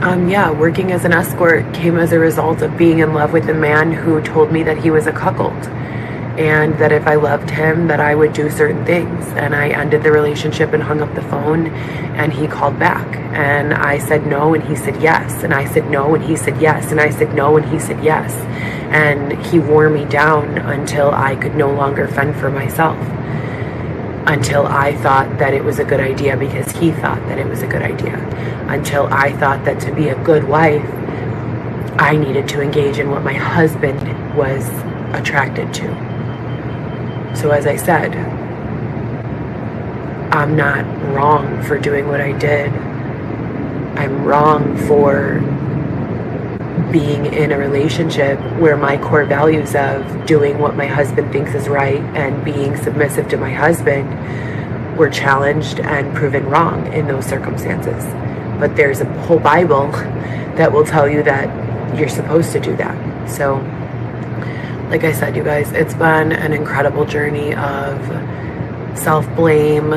Yeah, working as an escort came as a result of being in love with a man who told me that he was a cuckold and that if I loved him that I would do certain things. And I ended the relationship and hung up the phone, and he called back and I said no and he said yes, and I said no and he said yes, and I said no and he said yes, and he wore me down until I could no longer fend for myself, until I thought that it was a good idea because he thought that it was a good idea, until I thought that to be a good wife I needed to engage in what my husband was attracted to. So as I said, I'm not wrong for doing what I did. I'm wrong for being in a relationship where my core values of doing what my husband thinks is right and being submissive to my husband were challenged and proven wrong in those circumstances. But there's a whole Bible that will tell you that you're supposed to do that. So like I said, you guys, it's been an incredible journey of self-blame,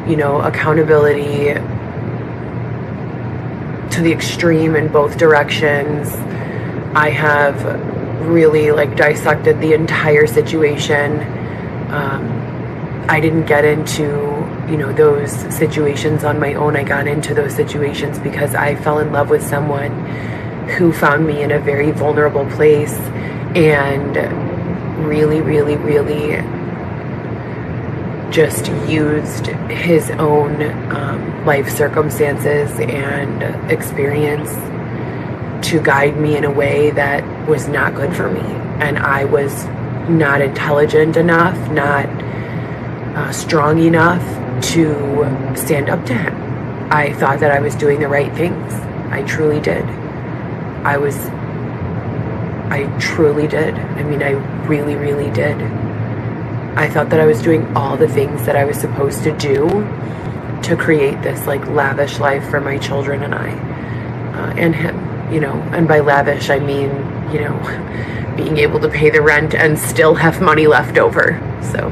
accountability to the extreme in both directions. I have really dissected the entire situation. I didn't get into those situations on my own. I got into those situations because I fell in love with someone who found me in a very vulnerable place and really, really, really just used his own life circumstances and experience to guide me in a way that was not good for me. And I was not intelligent enough, not strong enough to stand up to him. I thought that I was doing the right things. I truly did. I truly did. I mean, I really, really did. I thought that I was doing all the things that I was supposed to do to create this lavish life for my children and I, and him, and by lavish, I mean, being able to pay the rent and still have money left over. So